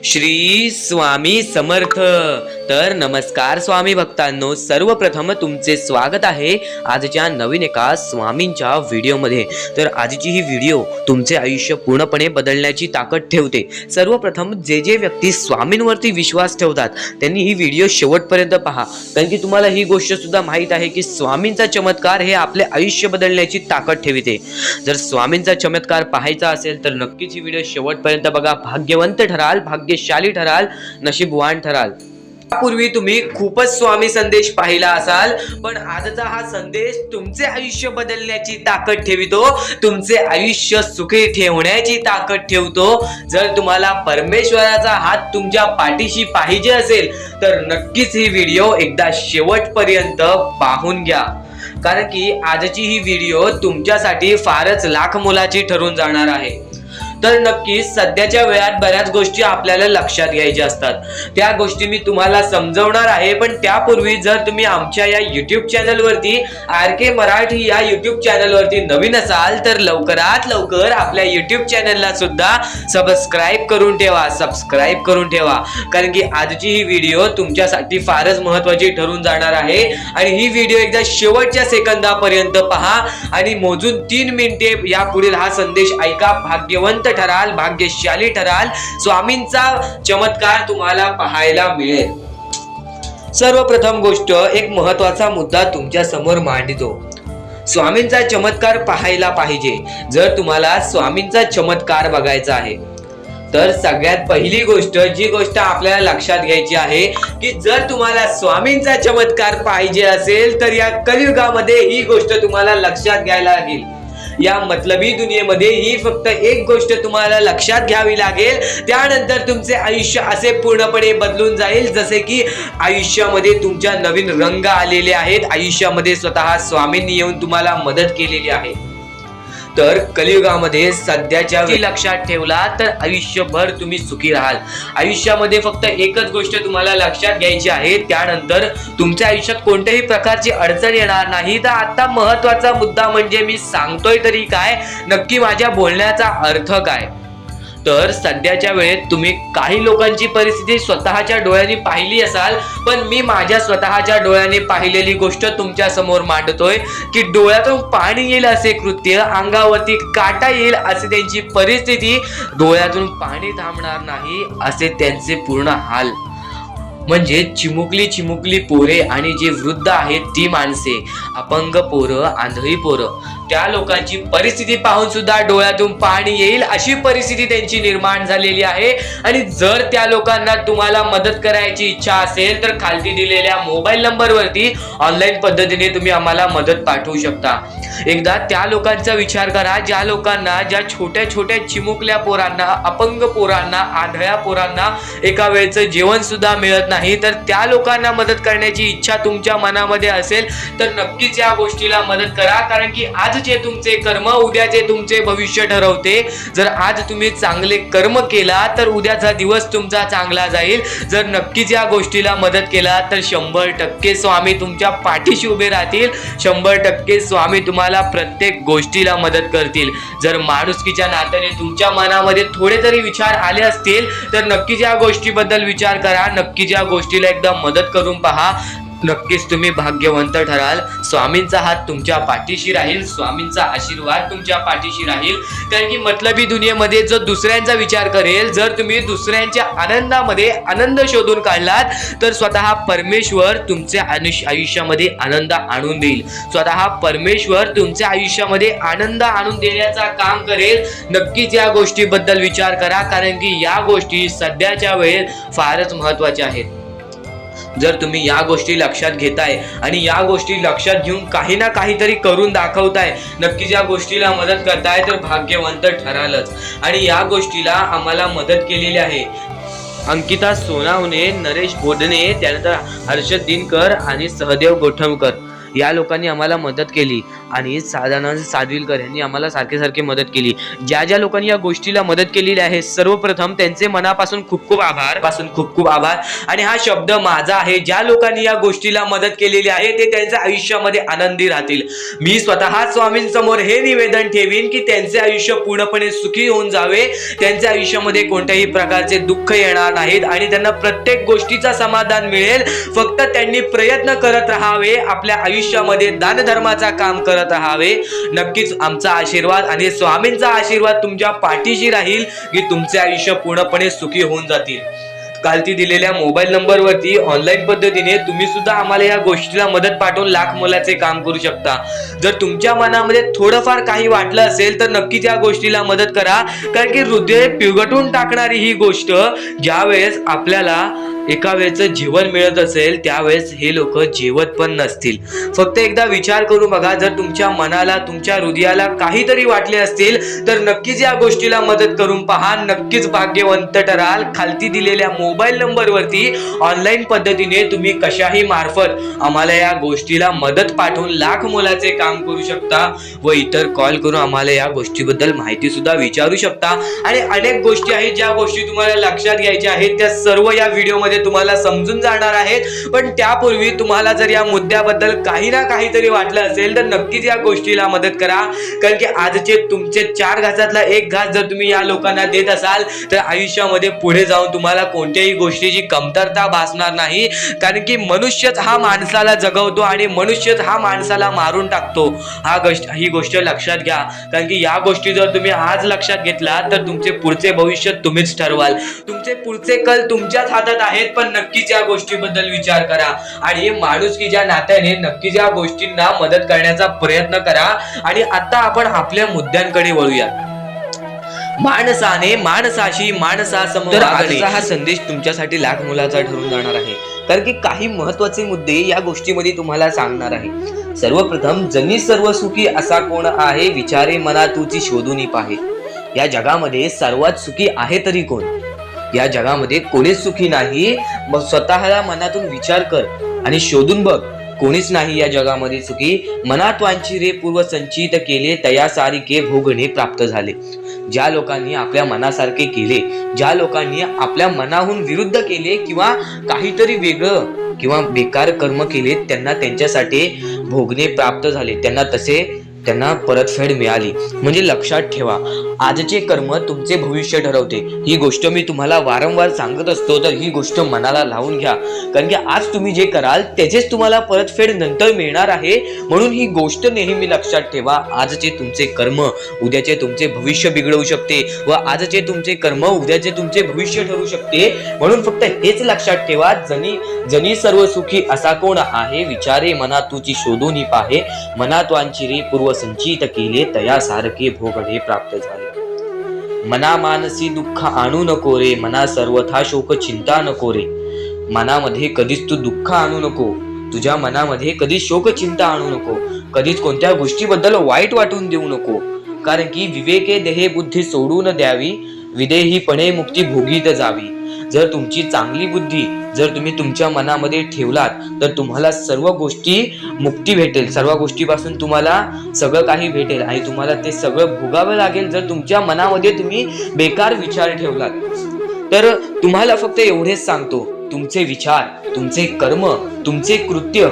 श्री स्वामी समर्थ। तर नमस्कार स्वामी भक्तांनो, सर्वप्रथम तुमचे स्वागत आहे आजच्या नवीन एका स्वामींच्या व्हिडिओमध्ये। तर आजची ही व्हिडिओ तुमचे आयुष्य पूर्णपणे बदलण्याची ताकद ठेवते। सर्वप्रथम जे व्यक्ती स्वामींवरती विश्वास ठेवतात त्यांनी ही व्हिडिओ शेवटपर्यंत पहा, कारण की तुम्हाला ही गोष्ट सुद्धा माहीत आहे की स्वामींचा चमत्कार हे आपले आयुष्य बदलण्याची ताकद ठेवते। जर स्वामींचा चमत्कार पाहायचा असेल तर नक्कीच ही व्हिडिओ शेवटपर्यंत बघा। भाग्यवंत ठराल, भाग्यशाली ठराल, नशीबवान ठराल। यापूर्वी तुम्ही खूपच स्वामी संदेश पाहिला असाल, पण आजचा हा संदेश तुमचे आयुष्य बदलण्याची ताकद ठेवतो, तुमचे आयुष्य सुखी ठेवण्याची ताकद ठेवतो। जर तुम्हाला परमेश्वराचा हात तुमच्या पाठीशी पाहिजे असेल तर नक्कीच ही व्हिडिओ एकदा शेवटपर्यंत पाहून घ्या, कारण की आजची ही व्हिडिओ तुमच्यासाठी फारच लाख मोलाची ठरून जाणार आहे। तर नक्कीच सध्याच्या वेळात बऱ्याच गोष्टी आपल्याला लक्षात घ्यायच्या असतात, त्या गोष्टी मी तुम्हाला समजवणार आहे। पण त्यापूर्वी जर तुम्ही आमच्या या YouTube चॅनलवरती RK मराठी या YouTube चॅनलवरती नवीन असाल तर लवकरात लवकर आपल्या YouTube चॅनलला सुद्धा सबस्क्राईब करून ठेवा, कारण की आजची ही व्हिडिओ तुमच्यासाठी फारच महत्त्वाची ठरून जाणार आहे। आणि ही व्हिडिओ एकदा शेवटच्या सेकंदापर्यंत पहा आणि मोजून 3 मिनिटे या पुढील हा संदेश ऐका। भाग्यवंत ठराल, भाग्यशाली ठराल, स्वामींचा चमत्कार तुम्हाला पाहायला मिळेल। सर्वप्रथम गोष्ट, एक महत्त्वाचा मुद्दा तुमच्या समोर मांडतो। स्वामींचा चमत्कार पाहायला पाहिजे। जर तुम्हाला स्वामींचा चमत्कार बघायचा आहे तर सगळ्यात पहिली गोष्ट, जी गोष्ट आपल्याला लक्षात घ्यायची आहे की जर तुम्हाला स्वामींचा चमत्कार पाहिजे असेल तर या कलियुगामध्ये ही गोष्ट तुम्हाला लक्षात घ्यायला लागेल। या मतलबी दुनियेमध्ये ही फक्त एक गोष्ट तुम्हाला लक्षात घ्यावी लागेल, त्यानंतर तुमचे आयुष्य असे पूर्णपणे बदलून जाईल जसे की आयुष्यामध्ये तुमच्या नवीन रंग आलेले आहेत, आयुष्यामध्ये स्वतः स्वामींनी येऊन तुम्हाला मदत केलेली आहे। तर कलियुगामध्ये सध्याच्या लक्षात ठेवला तर आयुष्यभर तुम्ही सुखी राहाल। आयुष्यामध्ये फक्त एकच गोष्ट तुम्हाला लक्षात घ्यायची आहे, त्यानंतर तुमच्या आयुष्यात कोणत्याही प्रकारची अडचण येणार नाही। तर आता महत्त्वाचा मुद्दा म्हणजे मी सांगतोय तरी काय, नक्की माझ्या बोलण्याचा अर्थ काय। तर सध्याच्या वेळेत तुम्ही काही लोकांची परिस्थिती स्वतःच्या डोळ्यांनी पाहिली असाल, पण मी माझ्या स्वतःच्या डोळ्याने पाहिलेली गोष्ट तुमच्या समोर मांडतोय की डोळ्यातून पाणी येईल असे कृत्य, अंगावरती काटा येईल असे त्यांची परिस्थिती, डोळ्यातून पाणी थांबणार नाही असे त्यांचे पूर्ण हाल। म्हणजे चिमुकली पोरे आणि जे वृद्ध आहेत ती माणसे, अपंग पोरं, आंधळी पोरं, त्या लोकांची परिस्थिती पाहून सुद्धा डोळ्यातून पाणी येईल अशी परिस्थिती त्यांची निर्माण झालेली आहे। आणि जर त्या लोकांना तुम्हाला मदत करायची इच्छा असेल तर खालती दिलेल्या मोबाईल नंबरवरती ऑनलाईन पद्धतीने तुम्ही आम्हाला मदत पाठवू शकता। एकदा त्या लोकांचा विचार करा ज्या लोकांना, ज्या छोट्या छोट्या चिमुकल्या पोरांना, अपंग पोरांना, आंधळ्या पोरांना एका वेळचं जेवण सुद्धा मिळत नाही। तर त्या लोकांना मदत करण्याची इच्छा तुमच्या मनामध्ये असेल तर नक्कीच या गोष्टीला मदत करा, कारण की आजचे तुमचे कर्म उद्याचे तुमचे भविष्य ठरवते। जर आज तुम्ही चांगले कर्म केला तर उद्याचा दिवस तुमचा चांगला जाईल। जर नक्कीच या गोष्टीला मदत केला तर 100% स्वामी तुमच्या पाठीशी उभे राहतील, 100% स्वामी तुम्हाला प्रत्येक गोष्टीला मदत करतील। जर माणुसकीच्या नात्याने तुमच्या मनामध्ये थोडे तरी विचार आले असतील तर नक्कीच या गोष्टीबद्दल विचार करा, नक्कीच या गोष्टीला एकदा मदत करून पहा, नक्कीच तुम्ही भाग्यवंत ठराल। स्वामींचा हात तुमच्या पाठीशी राहील, स्वामींचा आशीर्वाद तुमच्या पाठीशी राहील। कारण की मतलबी दुनियेमध्ये जो दुसऱ्यांचा विचार करेल, जर तुम्ही दुसऱ्यांच्या आनंदामध्ये आनंद शोधून काढलात तर स्वतः परमेश्वर तुमच्या आयुष्यामध्ये आनंद आणून देईल, स्वतः परमेश्वर तुमच्या आयुष्यामध्ये आनंद आणून देण्याचा काम करेल। नक्कीच या गोष्टीबद्दल विचार करा, कारण की या गोष्टी सध्याच्या वेळेत फारच महत्त्वाच्या आहेत। जर तुम्ही या गोष्टी लक्षात घेताय आणि या गोष्टी लक्षात घेऊन काही ना काहीतरी करून दाखवताय, नक्कीच या गोष्टीला मदत करताय तर भाग्यवंत ठरालच। आणि या गोष्टीला आम्हाला मदत केलेली आहे अंकिता सोनावणे, नरेश बोडणे, त्यानंतर हर्षद दिनकर आणि सहदेव गोठमकर या लोकांनी आम्हाला मदत केली आणि साधारण सादविलकर यांनी आम्हाला सारखे मदत केली. ज्या लोकांनी या गोष्टीला मदत केलेली आहे सर्वप्रथम त्यांचे मनापासून खूप खूप आभार. आणि हा शब्द माझा आहे. ज्या लोकांनी या गोष्टीला मदत केलेली आहे ते त्यांच्या आयुष्यामध्ये आनंदी राहतील. मी स्वतः स्वामींसमोर हे निवेदन ठेवीन की त्यांचे आयुष्य पूर्णपणे सुखी होऊन जावे. त्यांच्या आयुष्यामध्ये कोणत्याही प्रकारचे दुःख येणार नाहीत आणि त्यांना प्रत्येक गोष्टीचा समाधान मिळेल. फक्त त्यांनी प्रयत्न करत राहावे, आपल्या आयुष्यामध्ये दानधर्माचा काम करत राहावे. नक्कीच आमचा आशीर्वाद आणि स्वामींचा आशीर्वाद तुमच्या पाठीशी राहील की तुमचे आयुष्य पूर्णपणे सुखी होऊन जातील. खालती दिलेल्या मोबाईल नंबरवरती ऑनलाईन पद्धतीने तुम्ही सुद्धा आम्हाला या गोष्टीला मदत पाठवून लाख मोलाचे काम करू शकता. जर तुमच्या मनामध्ये थोडंफार काही वाटलं असेल तर नक्कीच या गोष्टीला मदत करा, कारण की हृदय पिळगटून टाकणारी ही गोष्ट ज्या वेळेस आपल्याला एका वेळेचं जेवण मिळत असेल त्यावेळेस हे लोक जेवत पण नसतील. फक्त एकदा विचार करून बघा, जर तुमच्या मनाला तुमच्या हृदयाला काहीतरी वाटले असतील तर नक्कीच या गोष्टीला मदत करून पहा. नक्कीच भाग्यवंत ठराल. खालती दिलेल्या मोबाईल नंबरवरती ऑनलाईन पद्धतीने तुम्ही कशाही मार्फत आम्हाला या गोष्टीला मदत पाठवून लाख मोलाचे काम करू शकता व इतर कॉल करून आम्हाला या गोष्टीबद्दल माहिती सुद्धा विचारू शकता. आणि अनेक गोष्टी आहेत ज्या गोष्टी तुम्हाला लक्षात घ्यायच्या आहेत त्या सर्व या व्हिडिओमध्ये तुम्हाला समजून जाणार आहेत. पण त्यापूर्वी तुम्हाला जर या मुद्द्याबद्दल काही ना काहीतरी वाटलं असेल तर नक्कीच या गोष्टीला मदत करा, कारण की आजचे तुमचे 4 घासातला 1 घास जर तुम्ही या लोकांना देत असाल तर आयुष्यामध्ये पुढे जाऊन तुम्हाला कोणत्याही गोष्टीची कमतरता भासणार नाही. कारण की मनुष्यच हा माणसाला जगवतो आणि मनुष्यच हा माणसाला मारून टाकतो. ही गोष्ट लक्षात घ्या, कारण की या गोष्टी जर तुम्ही आज लक्षात घेतला तर तुमचे पुढचे भविष्य तुम्हीच ठरवाल. तुमचे पुढचे कल तुमच्याच हातात आहेत. पण नक्कीच या गोष्टीबद्दल विचार करा आणि माणुसकीच्या नात्याने नक्कीच या गोष्टींना मदत करण्याचा प्रयत्न करा. आणि आता आपण आपल्या मुद्द्यांकडे वळूया. माणसाने माणसाशी माणसासमोर आजचा हा संदेश तुमच्यासाठी लाख मोलाचा ठरून जाणार आहे, कारण की काही महत्वाचे मुद्दे या गोष्टीमध्ये तुम्हाला सांगणार आहे. सर्वप्रथम, जनी सर्व सुखी असा कोण आहे, विचारे मना तुची शोधून पाहे. या जगामध्ये सर्वात सुखी आहे तरी कोण? या जगामध्ये कोणीच सुखी नाही. मग स्वतःला मनातून विचार कर आणि शोधून बघ, कोणीच नाही या जगामध्ये सुखी. मनात वांछिरे पूर्व संचित केले, तया सारिके भोगणे प्राप्त झाले. ज्या लोकांनी आपल्या मनासारखे केले, ज्या लोकांनी आपल्या मनाहून विरुद्ध केले किंवा काहीतरी वेगळं किंवा बेकार कर्म केले, त्यांना त्यांच्यासाठी भोगणे प्राप्त झाले. त्यांना परतफेड मिळाली. म्हणजे लक्षात ठेवा, आजचे कर्म तुमचे भविष्य ठरवते. ही गोष्ट मी तुम्हाला वारंवार सांगत असतो, तर ही गोष्ट मनाला लावून घ्या, कारण की आज तुम्ही जे कराल त्याचेच तुम्हाला परतफेड नंतर मिळणार आहे. म्हणून ही गोष्ट नेहमी लक्षात ठेवा. आजचे तुमचे कर्म उद्याचे तुमचे भविष्य बिघडवू शकते व आजचे तुमचे कर्म उद्याचे तुमचे भविष्य ठरू शकते. म्हणून फक्त हेच लक्षात ठेवा, जनी सर्व सुखी असा कोण आहे, विचारे मना तुची शोधून पाहे. मनात वांछिरे पूर्व संचित केले, तया सारखे भोगणे प्राप्त झाले. मना मानसी दुःख आणू नको रे, मना सर्वथा शोक चिंता नको रे. मनामध्ये कधीच तू दुःख आणू नको. तुझ्या मनामध्ये कधीच शोक चिंता आणू नको. कधीच कोणत्या गोष्टीबद्दल वाईट वाटून देऊ नको, कारण की विवेके देहे बुद्धी सोडून द्यावी, विदेहीपणे मुक्ती भोगीत जावी. जर तुमची चांगली बुद्धी जर तुम्ही तुमच्या मनामध्ये ठेवलात तर तुम्हाला सर्व गोष्टी मुक्ती भेटेल. सर्व गोष्टीपासून तुम्हाला सगळं काही भेटेल आणि तुम्हाला ते सगळं भोगावं लागेल जर तुमच्या मनामध्ये तुम्ही बेकार विचार ठेवलात. तर तुम्हाला फक्त एवढेच सांगतो, तुमचे विचार, तुमचे कर्म, तुमचे कृत्य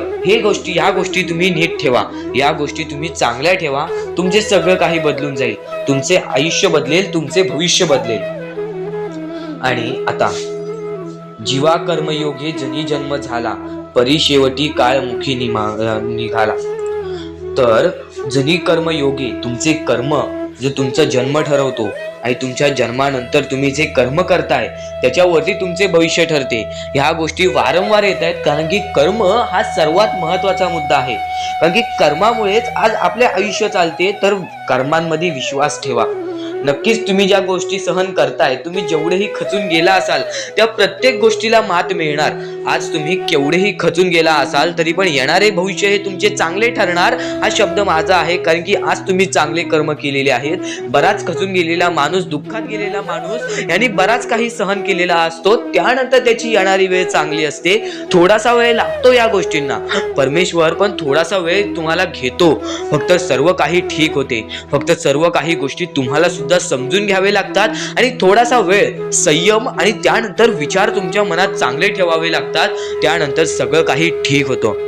या गोष्टी तुम्ही नीट ठेवा. या गोष्टी तुम्ही चांगल्या ठेवा. तुमचे सगळं काही बदलून जाईल. तुमचे आयुष्य बदलेल, तुमचे भविष्य बदलेल. आणि आता, जीवा कर्मयोगे जनी जन्म झाला, परी शेवटी काळ मुखी निघाला. तर जनी कर्मयोगे, तुमचे कर्म जो तुमचा जन्म ठरवतो आणि तुमच्या जन्मानंतर तुम्ही जे कर्म करताय त्याच्यावरती तुमचे भविष्य ठरते. ह्या गोष्टी वारंवार येत आहेत, कारण की कर्म हा सर्वात महत्वाचा मुद्दा आहे. कारण की कर्मामुळेच आज आपले आयुष्य चालते. तर कर्मांमध्ये विश्वास ठेवा. नक्कीच तुम्ही ज्या गोष्टी सहन करताय, तुम्ही जेवढेही खचून गेला असाल त्या प्रत्येक गोष्टीला मात मिळणार. आज तुम्ही केवढेही खचून गेला असाल तरी पण येणारे भविष्य हे तुमचे चांगले ठरणार, हा शब्द माझा आहे. कारण की आज तुम्ही चांगले कर्म केलेले आहेत. बराच खचून गेलेला माणूस, दुःखात गेलेला माणूस यांनी बराच काही सहन केलेला असतो, त्यानंतर त्याची येणारी वेळ चांगली असते. थोडासा वेळ लागतो या गोष्टींना, परमेश्वर पण थोडासा वेळ तुम्हाला घेतो. फक्त सर्व काही ठीक होते, फक्त सर्व काही गोष्टी तुम्हाला सुद्धा समजून घ्यावे लागतात आणि थोडासा वेळ संयम आणि त्यानंतर विचार तुमच्या मनात चांगले ठेवावे लागतात. त्यानंतर सगळं काही ठीक होतं.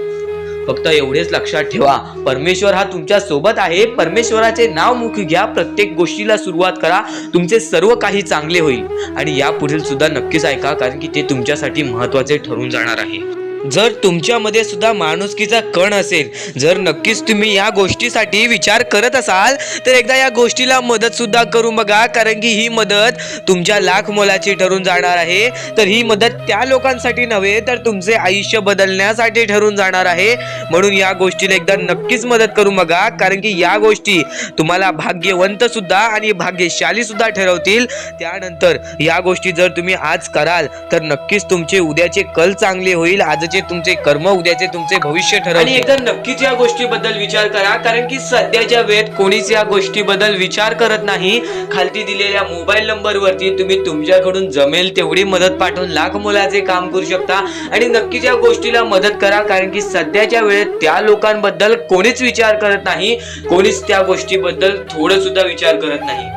फक्त एवढेच लक्षात ठेवा, परमेश्वर हा तुमच्या सोबत आहे. परमेश्वराचे नाव मुखी घ्या, प्रत्येक गोष्टीला सुरुवात करा, तुमचे सर्व काही चांगले होईल. आणि यापुढील सुद्धा नक्कीच ऐका, कारण की ते तुमच्यासाठी महत्त्वाचे ठरून जाणार आहे. जर तुमच्यामध्ये सुद्धा माणुसकीचा कण असेल, जर नक्कीच तुम्ही या गोष्टीसाठी विचार करत असाल तर एकदा या गोष्टीला मदत सुद्धा करून बघा. कारण की ही मदत तुमच्या लाख मोलाची ठरून जाणार आहे. तर ही मदत त्या लोकांसाठी नव्हे तर तुमचे आयुष्य बदलण्यासाठी ठरून जाणार आहे. म्हणून या गोष्टीला एकदा नक्कीच मदत करून बघा. कारण की या गोष्टी तुम्हाला भाग्यवंत सुद्धा आणि भाग्यशाली सुद्धा ठरवतील. त्यानंतर या गोष्टी जर तुम्ही आज कराल तर नक्कीच तुमचे उद्याचे कल चांगले होईल. आज तुमचे कर्म उद्याचे तुमचे भविष्य ठरवतील. आणि एकदा नक्कीच या गोष्टीबद्दल विचार करा, कारण की सध्याच्या वेळेत कोणीच या गोष्टीबद्दल विचार करत नाही. खालती दिलेल्या मोबाईल नंबरवरती तुम्ही तुमच्याकडून जमेल तेवढी मदत पाठवून लाख मोलाचे काम करू शकता. आणि नक्कीच या गोष्टीला मदत करा, कारण की सध्याच्या वेळेत त्या लोकांबद्दल कोणीच विचार करत नाही, कोणीच त्या गोष्टीबद्दल थोडं सुद्धा विचार करत नाही.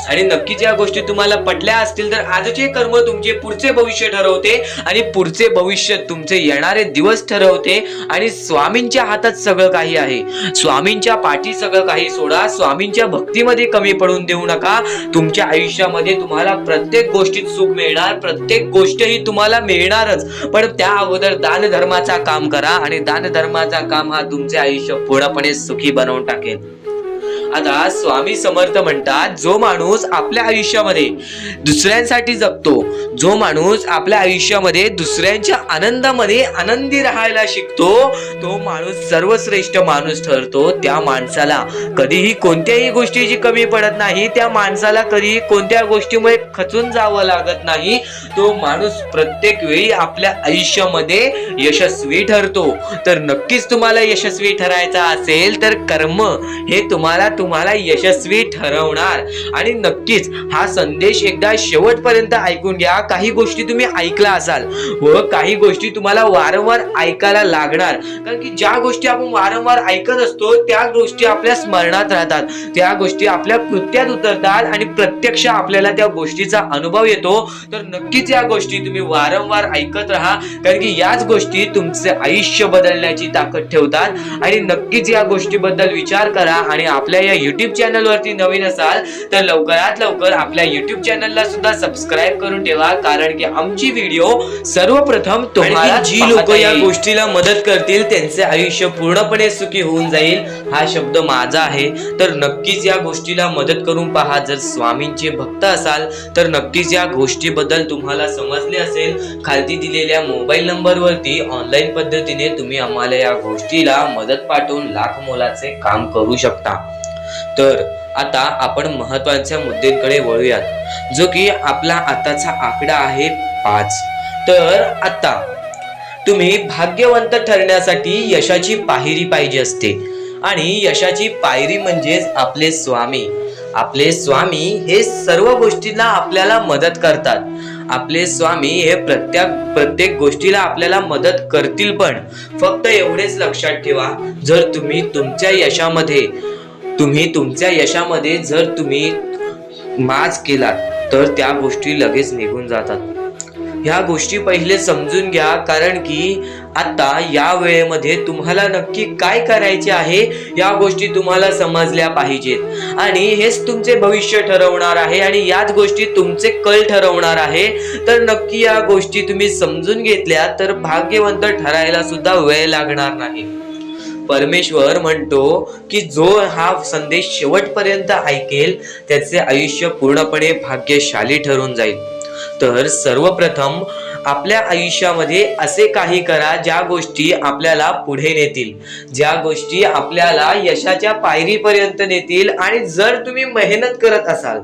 आणि नक्कीच या गोष्टी तुम्हाला पटल्या असतील तर आजचे कर्म तुमचे पुढचे भविष्य ठरवते आणि पुढचे भविष्य तुमचे येणारे दिवस ठरवते. आणि स्वामींच्या हातात सगळं काही आहे. स्वामींच्या पाठी सगळं काही सोडा. स्वामींच्या भक्तीमध्ये कमी पडून देऊ नका. तुमच्या आयुष्यामध्ये तुम्हाला प्रत्येक गोष्टीत सुख मिळणार, प्रत्येक गोष्ट ही तुम्हाला मिळणारच. पण त्या अगोदर दान धर्माचा काम करा आणि दान धर्माचा काम हा तुमचे आयुष्य पूर्णपणे सुखी बनवून टाकेल. आता स्वामी समर्थ म्हणतात, जो माणूस आपल्या आयुष्यामध्ये दुसऱ्यांसाठी जगतो, जो माणूस आपल्या आयुष्यामध्ये दुसऱ्यांच्या आनंदामध्ये आनंदी राहायला शिकतो, तो माणूस सर्वश्रेष्ठ माणूस ठरतो. त्या माणसाला कधीही कोणत्याही गोष्टीची कमी पडत नाही. त्या माणसाला कधीही कोणत्या गोष्टीमुळे खचून जावं लागत नाही. तो माणूस प्रत्येक वेळी आपल्या आयुष्यामध्ये यशस्वी ठरतो. तर नक्कीच तुम्हाला यशस्वी ठरायचा असेल तर कर्म हे तुम्हाला यशस्वी ठरवणार. आणि नक्कीच हा संदेश एकदा शेवटपर्यंत ऐकून घ्या. काही गोष्टी तुम्ही ऐकला असाल व काही गोष्टी तुम्हाला वारंवार ऐकायला लागणार. कारण की ज्या गोष्टी आपण वारंवार ऐकत असतो त्या गोष्टी आपल्या स्मरणात राहतात, त्या गोष्टी आपल्या कृत्यात उतरतात आणि प्रत्यक्ष आपल्याला त्या गोष्टीचा अनुभव येतो. तर नक्कीच या गोष्टी तुम्ही वारंवार ऐकत राहा, कारण की याच गोष्टी तुमचे आयुष्य बदलण्याची ताकद ठेवतात. आणि नक्कीच या गोष्टीबद्दल विचार करा. आणि आपल्या या YouTube चॅनल वरती नवीन असाल तर लवकरात लवकर आपल्या YouTube चॅनलला सुद्धा सबस्क्राईब करून ठेवा, कारण की आमची व्हिडिओ सर्वप्रथम तुम्हाला जी लोक या गोष्टीला मदत करतील त्यांचे आयुष्य पूर्णपणे सुखी होऊन जाईल, हा शब्द माझा आहे. तर नक्कीच या गोष्टीला मदत करून पहा. जर स्वामींचे भक्त असाल तर नक्कीच या गोष्टीबद्दल तुम्हाला समजले असेल. खालती दिलेल्या मोबाईल नंबरवरती ऑनलाईन पद्धतीने तुम्ही आम्हाला या गोष्टीला मदत पाठवून लाख मोलाचे काम करू शकता. तर आता आपण महत्वाच्या मुद्द्यांकडे वळूयात, जो की आपला आताचा आकडा आहे 5. तर आता तुम्ही भाग्यवंत ठरण्यासाठी यशाची पायरी पाहिजे असते. आणि यशाची पायरी म्हणजेच आपले स्वामी. आपले स्वामी हे सर्व गोष्टींना आपल्याला मदत करतात. आपले स्वामी हे प्रत्येक गोष्टीला आपल्याला मदत करतील. पण फक्त एवढेच लक्षात ठेवा, जर तुम्ही तुमच्या यशामध्ये जर तुम्ही माज केलात तर त्या गोष्टी लगेच निघून जातात. ह्या गोष्टी पहिले समजून घ्या, कारण की आता या वेळेमध्ये तुम्हाला नक्की काय करायचे आहे या गोष्टी तुम्हाला समजल्या पाहिजेत. आणि हेच तुमचे भविष्य ठरवणार आहे आणि याच गोष्टी तुमचे कल ठरवणार आहे. तर नक्की या गोष्टी तुम्ही समजून घेतल्या तर भाग्यवंत ठरायला सुद्धा वेळ लागणार नाही. परमेश्वर म्हणतो की जो हा संदेश शेवटपर्यंत ऐकेल त्याचे आयुष्य पूर्णपणे भाग्यशाली ठरून जाईल. तर सर्वप्रथम आपल्या आयुष्यामध्ये असे काही करा ज्या गोष्टी आपल्याला पुढे नेतील, ज्या गोष्टी आपल्याला यशाच्या पायरीपर्यंत नेतील. आणि जर तुम्ही मेहनत करत असाल,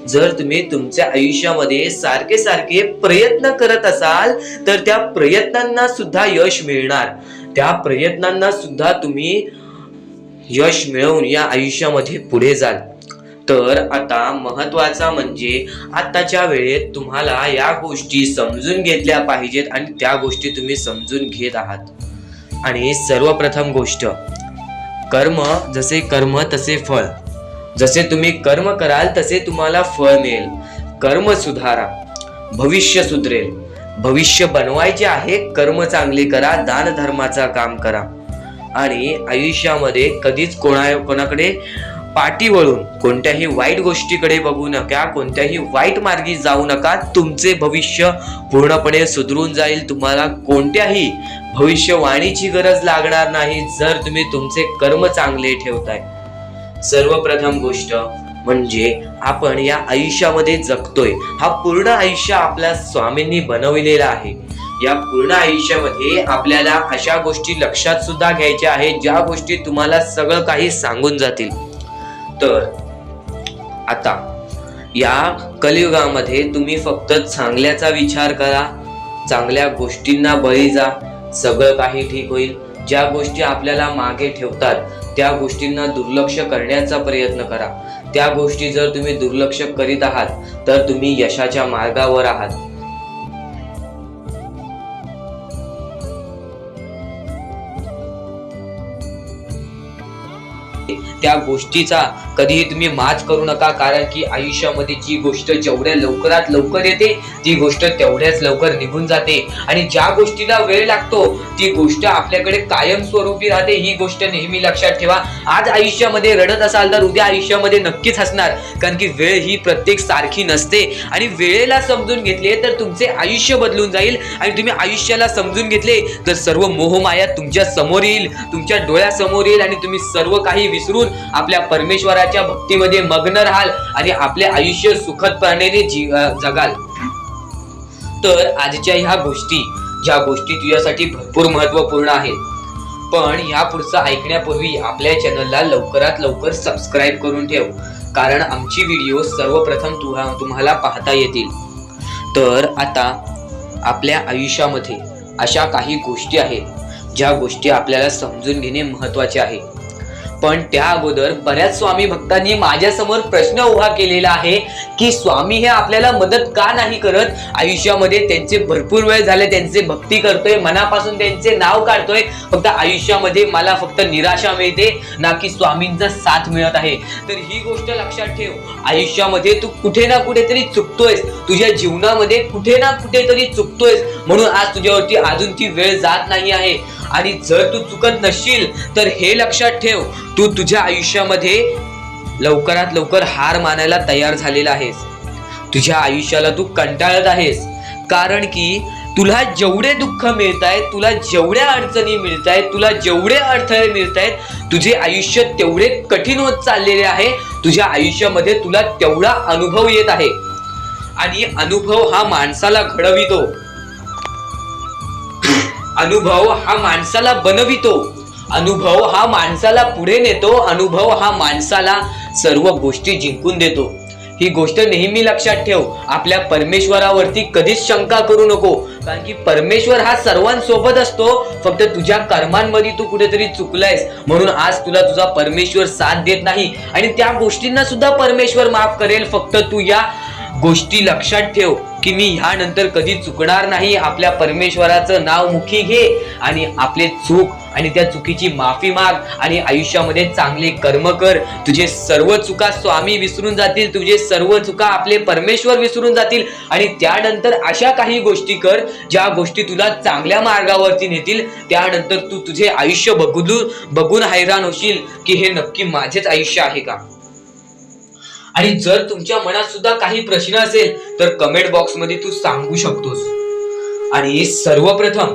जर तुम्ही तुमच्या आयुष्यामध्ये सारखे सारखे प्रयत्न करत असाल, तर त्या प्रयत्नांना सुद्धा यश मिळणार. त्या प्रयत्नांना सुद्धा तुम्ही यश मिळवून या आयुष्यामध्ये पुढे जाल. तर आता महत्वाचा म्हणजे आताच्या वेळेत तुम्हाला या गोष्टी समजून घेतल्या पाहिजेत आणि त्या गोष्टी तुम्ही समजून घेत आहात. आणि सर्वप्रथम गोष्ट, कर्म जसे कर्म तसे फळ. जसे तुम्ही कर्म कराल तसे तुम्हाला फळ मिळेल. कर्म सुधारा, भविष्य सुधरेल. भविष्य बनवायचे आहे, कर्म चांगले करा, दान धर्माचा काम करा. आणि आयुष्यामध्ये कधीच कोणाकडे पाठी वळून कोणत्याही वाईट गोष्टीकडे बघू नका, कोणत्याही वाईट मार्गी जाऊ नका. तुमचे भविष्य पूर्णपणे सुधरून जाईल. तुम्हाला कोणत्याही भविष्यवाणीची गरज लागणार नाही जर तुम्ही तुमचे कर्म चांगले ठेवताय. सर्वप्रथम गोष्ट म्हणजे आपण या आयुष्यामध्ये जगतोय, हा पूर्ण आयुष्य आपल्या स्वामींनी बनवलेला आहे. या पूर्ण आयुष्यामध्ये आपल्याला अशा गोष्टी लक्षात सुद्धा घ्यायच्या आहेत ज्या गोष्टी तुम्हाला सगळं काही सांगून जातील. तर आता या कलियुगामध्ये तुम्ही फक्त चांगल्याचा विचार करा, चांगल्या गोष्टींना बळी जा, सगळं काही ठीक होईल. ज्या गोष्टी आपल्याला मागे ठेवतात त्या गोष्टींना दुर्लक्ष करण्याचा प्रयत्न करा. त्या गोष्टी जर तुम्ही दुर्लक्ष करीत आहात तर तुम्ही यशाच्या मार्गावर आहात. त्या गोष्टीचा कधीही तुम्ही माज करू नका, कारण की आयुष्यामध्ये जी गोष्ट जेवढ्या लवकरात लवकर येते ती गोष्ट तेवढ्याच लवकर निघून जाते. आणि ज्या गोष्टीला वेळ लागतो ती गोष्ट आपल्याकडे कायम स्वरूपी राहते. ही गोष्ट नेहमी लक्षात ठेवा. आज आयुष्यामध्ये रडत असाल तर उद्या आयुष्यामध्ये नक्कीच हसणार, कारण की वेळ ही प्रत्येक सारखी नसते. आणि वेळेला समजून घेतले तर तुमचे आयुष्य बदलून जाईल. आणि तुम्ही आयुष्याला समजून घेतले तर सर्व मोहमाया तुमच्या समोर येईल, तुमच्या डोळ्यासमोर येईल. आणि तुम्ही सर्व काही विसरून आपल्या परमेश्वराच्या भक्तीमध्ये मग्न राहाल आणि आपले आयुष्य सुखदपणे जगाल. तर आजच्या ह्या गोष्टी, ज्या गोष्टी तुझ्यासाठी भरपूर महत्वपूर्ण आहेत, पण ह्या पुढचं ऐकण्यापूर्वी आपल्या चॅनलला लवकरात लवकर सबस्क्राईब करून ठेव, कारण आमची व्हिडिओ सर्वप्रथम तुम्हाला पाहता येतील. तर आता आपल्या आयुष्यामध्ये अशा काही गोष्टी आहेत ज्या गोष्टी आपल्याला समजून घेणे महत्वाचे आहे. पण त्या अगोदर बऱ्याच स्वामी भक्तांनी माझ्यासमोर प्रश्न उभा केलेला आहे की स्वामी हे आपल्याला मदत का नाही करत. आयुष्यामध्ये त्यांचे भरपूर वेळ झाले, त्यांचे भक्ती करतोय, मनापासून त्यांचे नाव काढतोय, फक्त आयुष्यामध्ये मला फक्त निराशा मिळते, ना की स्वामींचा साथ मिळत आहे. तर ही गोष्ट लक्षात ठेव, आयुष्यामध्ये तू कुठे ना कुठेतरी चुकतोयस, तुझ्या जीवनामध्ये कुठे ना कुठेतरी चुकतोयस, म्हणून आज तुझ्यावरती अजून ती वेळ जात नाही आहे. आणि जर तू चुकत नसशील तर हे लक्षात ठेव, तू तुझ्या आयुष्यामध्ये लवकरात लवकर हार मानायला तयार झालेला आहेस. तुझ्या आयुष्याला तू कंटाळत आहेस, कारण की तुला जेवढे दुःख मिळत आहेत, तुला जेवढ्या अडचणी मिळत आहेत, तुला जेवढे अडथळे मिळत आहेत, तुझे आयुष्य तेवढे कठीण होत चाललेले आहे. तुझ्या आयुष्यामध्ये तुला तेवढा अनुभव येत आहे. आणि अनुभव हा माणसाला घडवितो, अनुभव हा माणसाला बनवितो, अनुभव हा माणसाला पुढे नेतो, अनुभव हा माणसाला सर्व गोष्टी जिंकून देतो. ही गोष्ट नेहमी लक्षात ठेव. आपल्या परमेश्वरावरती कधीच शंका करू नको, कारण की परमेश्वर हा सर्वांसोबत असतो. फक्त तुझ्या कर्मांमध्ये तू कुठेतरी चुकलायस, म्हणून आज तुला तुझा परमेश्वर साथ देत नाही. आणि त्या गोष्टींना सुद्धा परमेश्वर माफ करेल. फक्त तू या गोष्टी लक्षात ठेव की मी ह्यानंतर कधी चुकणार नाही. आपल्या परमेश्वराचं नाव मुखी घे आणि आपले चूक आणि त्या चुकीची माफी माग आणि आयुष्यामध्ये चांगले कर्म कर. तुझे सर्व चुका स्वामी विसरून जातील, तुझे सर्व चुका आपले परमेश्वर विसरून जातील. आणि त्यानंतर अशा काही गोष्टी कर ज्या गोष्टी तुला चांगल्या मार्गावरती नेतील. त्यानंतर तू तुझे आयुष्य बघून हैराण होशील की हे नक्की माझेच आयुष्य आहे का. आणि जर तुमच्या मनात सुद्धा काही प्रश्न असेल तर कमेंट बॉक्स मध्ये तू सांगू शकतोस. आणि सर्वप्रथम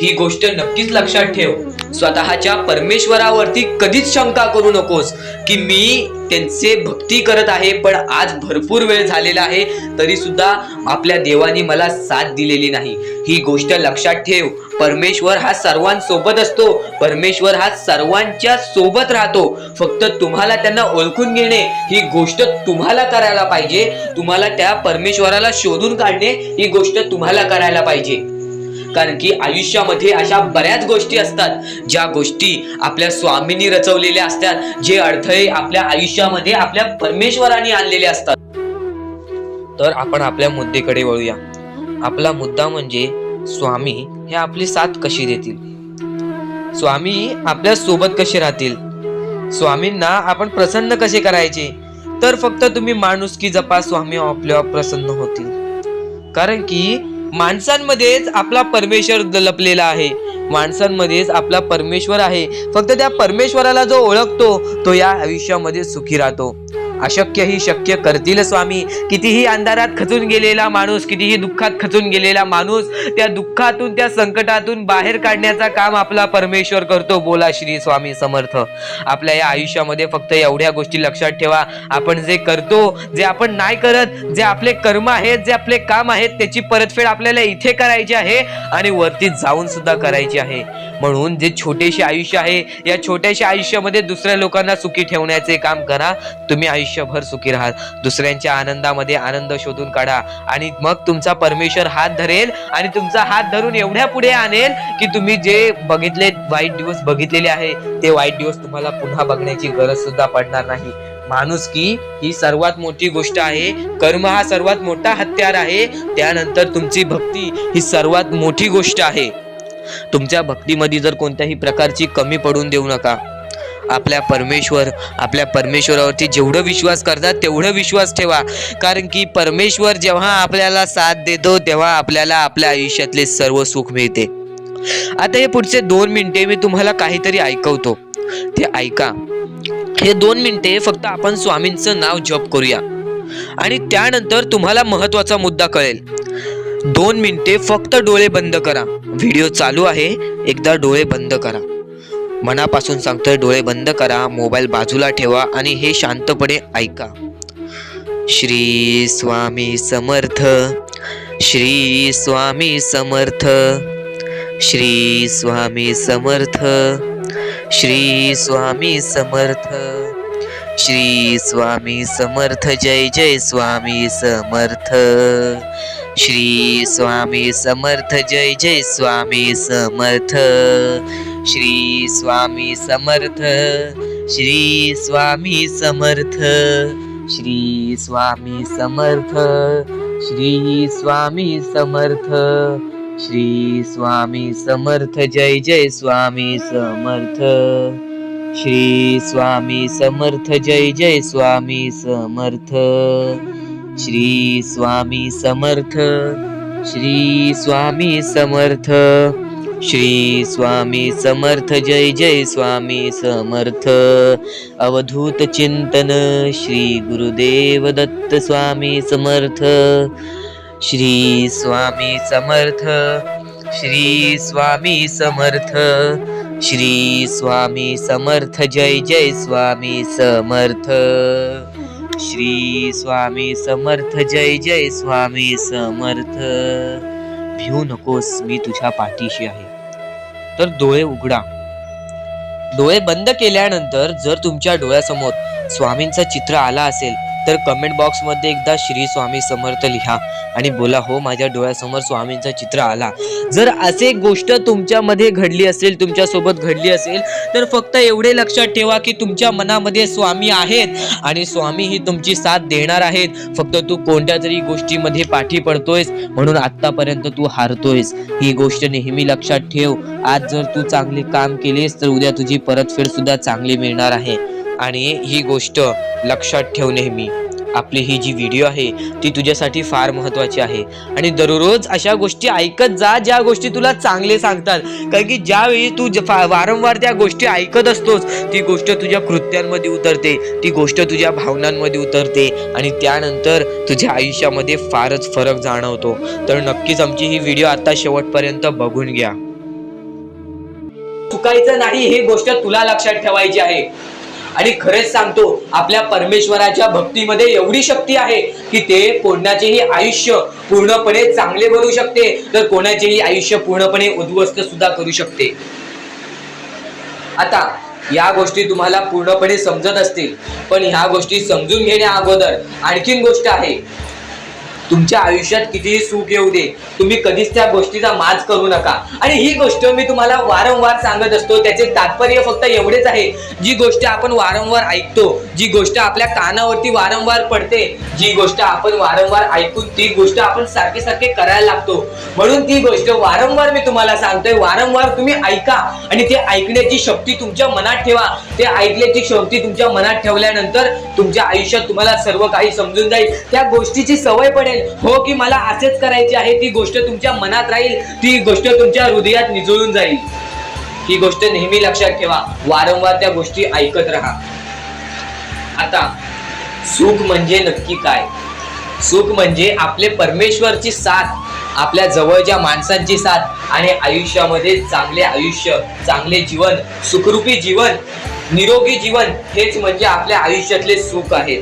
ही गोष्ट नक्कीच लक्षात ठेव. स्वतःच्या परमेश्वरावरती कधीच शंका करू नकोस की मी त्यांचे भक्ती करत आहे, पण आज भरपूर वेळ झालेला आहे तरी सुद्धा आपल्या देवानी मला साथ दिलेली नाही. ही गोष्ट लक्षात ठेव. परमेश्वर हा सर्वांसोबत असतो. परमेश्वर हा सर्वांच्या सोबत राहतो. फक्त तुम्हाला त्यांना ओळखून घेणे ही गोष्ट तुम्हाला करायला पाहिजे. तुम्हाला त्या परमेश्वराला शोधून काढणे ही गोष्ट तुम्हाला करायला पाहिजे. कारण की आयुष्यामध्ये अशा बऱ्याच गोष्टी असतात ज्या गोष्टी आपल्या स्वामींनी रचवलेल्या असतात, जे अडथळे आपल्या आयुष्यामध्ये आपल्या परमेश्वराने आणलेले असतात. तर आपण आपल्या मुद्द्याकडे वळूया. आपला मुद्दा म्हणजे स्वामी हे आपली साथ कशी देतील, स्वामी आपल्या सोबत कसे राहतील, स्वामींना आपण प्रसन्न कसे करायचे. तर फक्त तुम्ही माणुसकी जपा, स्वामी आपल्यावर प्रसन्न होतील. कारण की माणसांमध्येच आपला परमेश्वर लपलेला आहे. माणसांमध्येच आपला परमेश्वर आहे. फक्त त्या परमेश्वराला जो ओळखतो तो या आयुष्यामध्ये सुखी राहतो. अशक्य ही शक्य करतील स्वामी. कितीही अंधारात खचून गेलेला माणूस, कितीही दुःखात खचून गेलेला माणूस, त्या दुःखातून त्या संकटातून बाहेर काढण्याचा काम आपला परमेश्वर करतो. बोला श्री स्वामी समर्थ. आपल्या या आयुष्यामध्ये फक्त एवढ्या गोष्टी लक्षात ठेवा. आपण जे करतो, जे आपण नाही करत, जे आपले कर्म आहेत, जे आपले काम आहेत, त्याची परतफेड आपल्याला इथे करायची आहे आणि वरती जाऊन सुद्धा करायची आहे. म्हणून जे छोटेसे आयुष्य आहे, या छोट्याशा आयुष्यामध्ये दुसऱ्या लोकांना सुखी ठेवण्याचे काम करा. तुम्ही आयुष्यभर सुखी राहा. दुसऱ्यांच्या आनंदामध्ये आनंद शोधून काढा आणि मग तुमचा परमेश्वर हात धरेल आणि तुमचा हात धरून एवढ्या पुढे आणेल की तुम्ही जे बघितले वाईट दिवस बघितलेले आहे ते वाईट दिवस तुम्हाला पुन्हा बघण्याची गरज सुद्धा पडणार नाही. माणुसकी ही सर्वात मोठी गोष्ट आहे. कर्म हा सर्वात मोठा हत्यार आहे. त्यानंतर तुमची भक्ती ही सर्वात मोठी गोष्ट आहे. तुमच्या भक्तीमध्ये जर कोणत्याही प्रकारची कमी पडून देऊ नका. आपल्या परमेश्वरावरती जेवढं विश्वास करतात तेवढं विश्वास ठेवा. कारण की परमेश्वर जेव्हा आपल्याला साथ देतो तेव्हा आपल्याला आपल्या आयुष्यातले सर्व सुख मिळते. आता हे पुढचे 2 मिनिटे मी तुम्हाला काहीतरी ऐकवतो, ते ऐका. हे 2 मिनिटे फक्त आपण स्वामींचं नाव जप करूया आणि त्यानंतर तुम्हाला महत्वाचा मुद्दा कळेल. 2 मिनिटे फक्त डोळे बंद करा. व्हिडिओ चालू आहे, एकदा डोळे बंद करा. मनापासून सांगतोय, डोळे बंद करा, मोबाईल बाजूला ठेवा आणि हे शांतपणे ऐका. श्री स्वामी समर्थ, श्री स्वामी समर्थ, श्री स्वामी समर्थ, श्री स्वामी समर्थ, श्री स्वामी समर्थ. जय जय स्वामी समर्थ. श्री स्वामी समर्थ. जय जय स्वामी समर्थ. श्री स्वामी समर्थ. श्री स्वामी समर्थ. श्री स्वामी समर्थ. श्री स्वामी समर्थ. श्री स्वामी समर्थ. जय जय स्वामी समर्थ. श्री स्वामी समर्थ. जय जय स्वामी समर्थ. श्री स्वामी समर्थ. श्री स्वामी समर्थ. श्री स्वामी समर्थ. जय जय स्वामी समर्थ. अवधूत चिंतन श्री गुरुदेव दत्त स्वामी समर्थ. श्री स्वामी समर्थ. श्री स्वामी समर्थ. श्री स्वामी समर्थ. जय जय स्वामी समर्थ. श्री स्वामी समर्थ. जय जय स्वामी समर्थ. भिवू नकोस, मी तुझ्या पाठीशी आहे. तर डोळे उघडा. डोळे बंद केल्यानंतर जर तुमच्या डोळ्यासमोर स्वामींचं चित्र आला असेल तर कमेंट बॉक्स मध्ये एकदा श्री स्वामी समर्थ लिहा आणि बोला, हो माझ्या डोळ्यासमोर स्वामींचं चित्र आला. जर असे गोष्ट तुमच्यामध्ये घडली असेल, तुमच्या सोबत घडली असेल, तर फक्त एवढे लक्षात ठेवा की तुमच्या मनामध्ये स्वामी आहेत आणि स्वामी ही तुमची साथ देणार आहेत. फक्त तू कोणत्या तरी गोष्टीमध्ये पाठी पडतोयस म्हणून आतापर्यंत तू हारतोयस. ही गोष्ट नेहमी लक्षात ठेव. आज जर तू चांगले काम केलेस तर उद्या तुझी परतफेड सुद्धा चांगली मिळणार आहे. आणि ही गोष्ट लक्षात ठेव नेहमी. आपली ही जी व्हिडिओ आहे ती तुझ्यासाठी फार महत्वाची आहे आणि दररोज अशा गोष्टी ऐकत जा ज्या गोष्टी तुला चांगले सांगतात. कारण की ज्यावेळी तू वारंवार त्या गोष्टी ऐकत असतोस ती गोष्ट तुझ्या कृत्यांमध्ये उतरते, ती गोष्ट तुझ्या भावनांमध्ये उतरते आणि त्यानंतर तुझ्या आयुष्यामध्ये फारच फरक जाणवतो. तर नक्कीच आमची ही व्हिडिओ आता शेवटपर्यंत बघून घ्या. चुकायचं नाही ही गोष्ट तुला लक्षात ठेवायची आहे. आणि खरेच सांगतो, आपल्या परमेश्वराच्या भक्तीमध्ये एवढी शक्ती आहे की ते कोणाचेही आयुष्य पूर्णपणे चांगले बनवू शकते, तर कोणाचेही आयुष्य पूर्णपणे उद्ध्वस्त सुद्धा करू शकते. आता या गोष्टी तुम्हाला पूर्णपणे समजत असतील, पण ह्या गोष्टी समजून घेण्या अगोदर आणखीन गोष्ट आहे. तुमच्या आयुष्यात कितीही सुख येऊ दे, तुम्ही कधीच त्या गोष्टीचा माज करू नका. आणि ही गोष्ट मी तुम्हाला वारंवार सांगत असतो. त्याचे तात्पर्य फक्त एवढेच आहे, जी गोष्ट आपण वारंवार ऐकतो, जी गोष्ट आपल्या कानावरती वारंवार पडते, जी गोष्ट आपण वारंवार ऐकून ती गोष्ट आपण सारखे सारखे करायला लागतो, म्हणून ती गोष्ट वारंवार मी तुम्हाला सांगतोय. वारंवार तुम्ही ऐका आणि ते ऐकण्याची शक्ती तुमच्या मनात ठेवा. ते ऐकण्याची शक्ती तुमच्या मनात ठेवल्यानंतर तुमच्या आयुष्यात तुम्हाला सर्व काही समजून जाईल. त्या गोष्टीची सवय पडेल. हो की मला असेच करायचे आहे, ती गोष्ट तुमच्या मनात राहील, ती गोष्ट तुमच्या हृदयात निजळून जाईल. ही गोष्ट नेहमी लक्षात ठेवा. वारंवार त्या गोष्टी ऐकत राहा. आता सुख म्हणजे नक्की काय? सुख म्हणजे आपले परमेश्वरची साथ, आपल्या जवळच्या माणसांची साथ आणि आयुष्यामध्ये चांगले आयुष्य, चांगले जीवन, सुखरूपी जीवन, निरोगी जीवन, हेच म्हणजे आपल्या आयुष्यातले सुख आहे.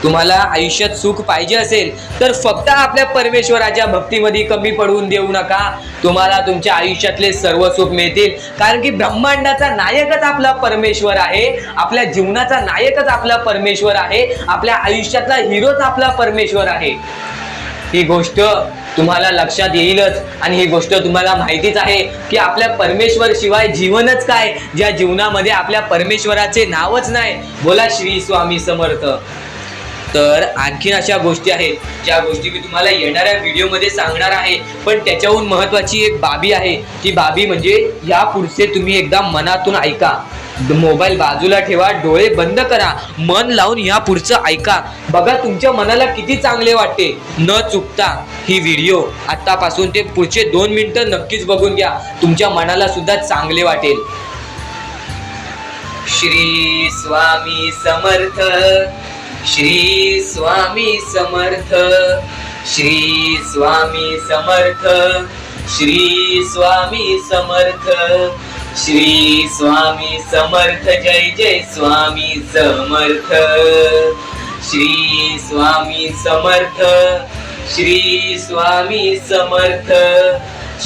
तुम्हाला आयुष्यात सुख पाहिजे असेल तर फक्त आपल्या परमेश्वराच्या भक्तीमध्ये कमी पडून देऊ नका. तुम्हाला तुमच्या आयुष्यातले सर्व सुख मिळतील. कारण की ब्रह्मांडाचा नायकच आपला परमेश्वर आहे. आपल्या जीवनाचा नायकच आपला परमेश्वर आहे. आपल्या आयुष्यातला हिरोच आपला परमेश्वर आहे. ही गोष्ट तुम्हाला लक्षात येईलच. आणि ही गोष्ट तुम्हाला माहितीच आहे की आपल्या परमेश्वर शिवाय जीवनच काय, ज्या जीवनामध्ये आपल्या परमेश्वराचे नावच नाही. बोला श्री स्वामी समर्थ. तर आणखीन अशा गोष्टी आहेत ज्या गोष्टी मी तुम्हाला येणाऱ्या व्हिडिओमध्ये सांगणार आहे. पण त्याच्याहून महत्वाची एक बाबी आहे. ती बाबी म्हणजे या पुढचे तुम्ही एकदा मनातून ऐका. मोबाईल बाजूला ठेवा, डोळे बंद करा, मन लावून या पुढचं ऐका. बघा तुमच्या मनाला किती चांगले वाटते. न चुकता ही व्हिडिओ आतापासून ते पुढचे 2 मिनिटं नक्कीच बघून घ्या. तुमच्या मनाला सुद्धा चांगले वाटेल. श्री स्वामी समर्थ. श्री स्वामी समर्थ. श्री स्वामी समर्थ. श्री स्वामी समर्थ. श्री स्वामी समर्थ. जय जय स्वामी समर्थ. श्री स्वामी समर्थ. श्री स्वामी समर्थ.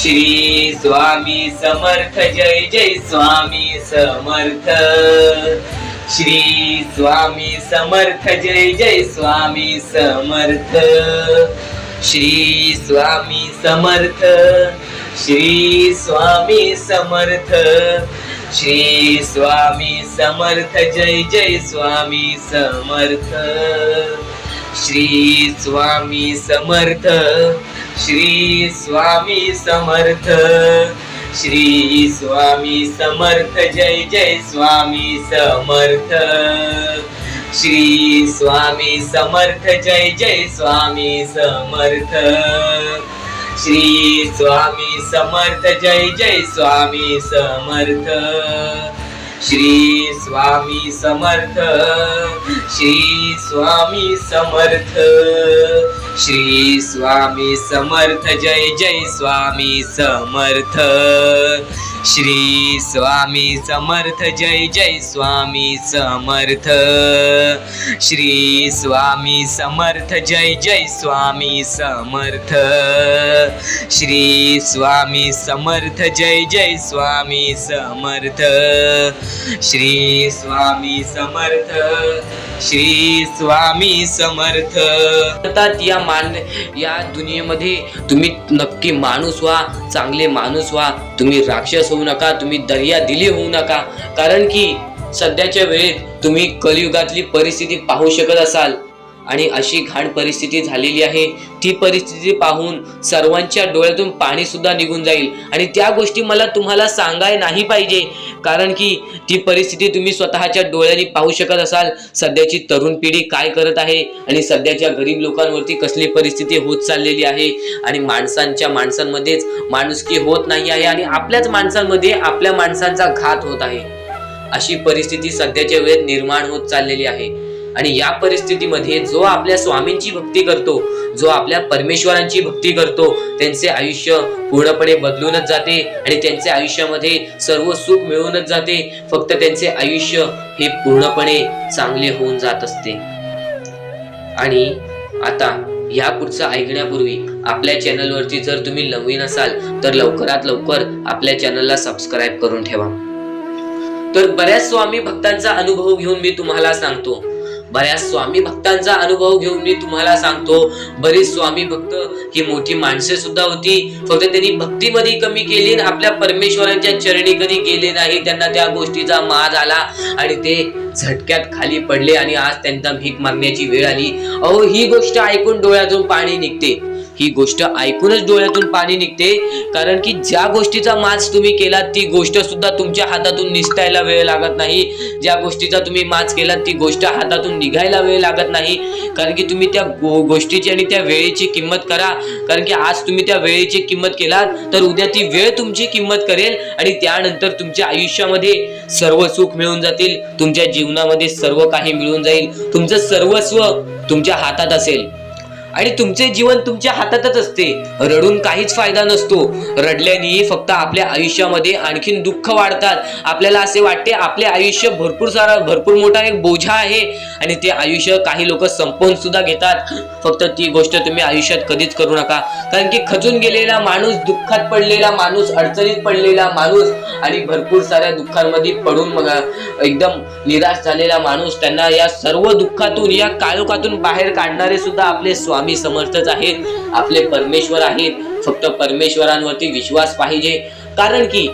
श्री स्वामी समर्थ. जय जय स्वामी समर्थ. श्री स्वामी समर्थ. जय जय स्वामी समर्थ. श्री स्वामी समर्थ. श्री स्वामी समर्थ. श्री स्वामी समर्थ. जय जय स्वामी समर्थ. श्री स्वामी समर्थ. श्री स्वामी समर्थ. श्री स्वामी समर्थ. जय जय स्वामी समर्थ. श्री स्वामी समर्थ. जय जय स्वामी समर्थ. श्री स्वामी समर्थ. जय जय स्वामी समर्थ. श्री स्वामी समर्थ. श्री स्वामी समर्थ. श्री स्वामी समर्थ. जय जय स्वामी समर्थ. श्री स्वामी समर्थ. जय जय स्वामी समर्थ. श्री स्वामी समर्थ. जय जय स्वामी समर्थ. श्री स्वामी समर्थ. जय जय स्वामी समर्थ. श्री स्वामी समर्थ. श्री स्वामी समर्थ. या दुनियेमध्ये तुम्ही नक्की माणूस व्हा, चांगले माणूस व्हा. तुम्ही राक्षस होऊ नका, तुम्ही दर्या दिली होऊ नका. कारण की सध्याच्या वेळेत तुम्ही कलियुगातली परिस्थिती पाहू शकत असाल आणि अशी घाण परिस्थिती झालेली आहे. ती परिस्थिती पाहून सर्वांच्या डोळ्यातून पाणी सुद्धा निघून जाईल. आणि त्या गोष्टी मला तुम्हाला सांगाय नाही पाहिजे, कारण की ती परिस्थिती तुम्ही स्वतःच्या डोळ्यांनी पाहू शकत असाल. सध्याची तरुण पिढी काय करत आहे आणि सध्याच्या गरीब लोकांवरती कसली परिस्थिती होत चाललेली आहे. आणि माणसांमध्येच माणुसकी होत नाही आहे आणि आपल्याच माणसांमध्ये आपल्या माणसांचा घात होत आहे. अशी परिस्थिती सध्याच्या वेळेत निर्माण होत चाललेली आहे. आणि या परिस्थितीमध्ये जो आपल्या स्वामींची भक्ती करतो, जो आपल्या परमेश्वरांची भक्ती करतो, त्यांचे आयुष्य पूर्णपणे बदलूनच जाते आणि त्यांच्या आयुष्यामध्ये सर्व सुख मिळूनच जाते. फक्त त्यांचे आयुष्य हे पूर्णपणे चांगले होऊन जात असते. आणि आता या पुढचं ऐकण्यापूर्वी आपल्या चॅनलवरती जर तुम्ही नवीन असाल तर लवकरात लवकर आपल्या चॅनलला सबस्क्राईब करून ठेवा. तर बऱ्याच स्वामी भक्तांचा अनुभव घेऊन मी तुम्हाला सांगतो, बरेच स्वामी भक्त ही मोठी माणसे सुद्धा होती, फक्त त्यांनी भक्तीमध्ये कमी केली, आपल्या परमेश्वरांच्या चरणी कधी गेले नाही. त्यांना त्या गोष्टीचा माज आला आणि ते झटक्यात खाली पडले आणि आज त्यांना भीक मागण्याची वेळ आली. अहो, ही गोष्ट ऐकून डोळ्यातून पाणी निघते, कारण की ज्या गोष्टीचा माज तुम्ही केला ती गोष्ट सुद्धा तुमच्या हातातून निसटायला वेळ लागत नाही. ज्या गोष्टीचा तुम्ही माज केला ती गोष्ट हातातून निघायला वेळ लागत नाही. कारण की तुम्ही त्या गोष्टीची आणि त्या वेळेची किंमत करा. कारण की आज तुम्ही त्या वेळेची किंमत केलात तर उद्या ती वेळ तुमची किंमत करेल आणि त्यानंतर तुमच्या आयुष्यामध्ये सर्व सुख मिळून जातील. तुमच्या जीवनामध्ये सर्व काही मिळून जाईल. तुमचं सर्वस्व तुमच्या हातात असेल आणि तुमचे जीवन तुमच्या हातातच असते. रडून काहीच फायदा नसतो. रडल्याने फक्त आपल्या आयुष्यामध्ये आणखीन दुःख वाढतात. आपल्याला असे वाटते आपले आयुष्य भरपूर मोठा एक बोझा आहे आणि ते आयुष्य काही लोक संपवून सुद्धा घेतात. फक्त ती गोष्ट तुम्ही आयुष्यात कधीच करू नका. कारण की खचून गेलेला माणूस, दुःखात पडलेला माणूस, अडचणीत पडलेला माणूस आणि भरपूर साऱ्या दुःखांमध्ये पडून मग एकदम निराश झालेला माणूस, त्यांना या सर्व दुःखातून, या काळोखातून बाहेर काढणारे सुद्धा आपले स्वामी समर्थच आहेत, आपले परमेश्वर आहेत. फक्त परमेश्वरांवरती विश्वास पाहिजे. कारण की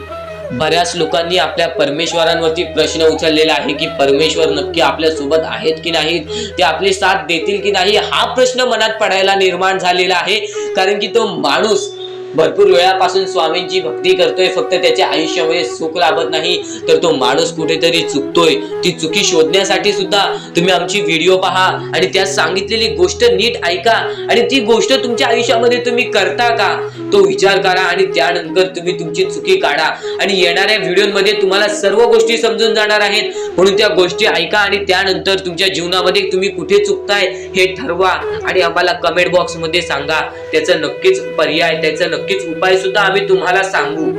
बऱ्याच लोकांनी आपल्या परमेश्वरांवरती प्रश्न उचललेला आहे की परमेश्वर नक्की आपल्या सोबत आहेत की नाहीत, ते आपली साथ देतील की नाही, हा प्रश्न मनात पडायला निर्माण झालेला आहे. कारण की तो माणूस भरपूर वेळापासून स्वामींची भक्ती करतोय, फक्त त्याच्या आयुष्यामध्ये सुख लाभत नाही, तर तो माणूस कुठेतरी चुकतोय. ती चुकी शोधण्यासाठी सुद्धा तुम्ही आमची व्हिडिओ पहा आणि त्यात सांगितलेली गोष्ट नीट ऐका आणि ती गोष्ट तुमच्या आयुष्यामध्ये तुम्ही करता का तो विचार करा आणि त्यानंतर तुम्ही तुमची चुकी काढा. आणि येणाऱ्या व्हिडिओमध्ये तुम्हाला सर्व गोष्टी समजून जाणार आहेत, म्हणून त्या गोष्टी ऐका आणि त्यानंतर तुमच्या जीवनामध्ये तुम्ही कुठे चुकताय हे ठरवा आणि आम्हाला कमेंट बॉक्स मध्ये सांगा. त्याचं नक्कीच पर्याय, त्याचं नक्कीच उपाय सुद्धा आम्ही तुम्हाला सांगू.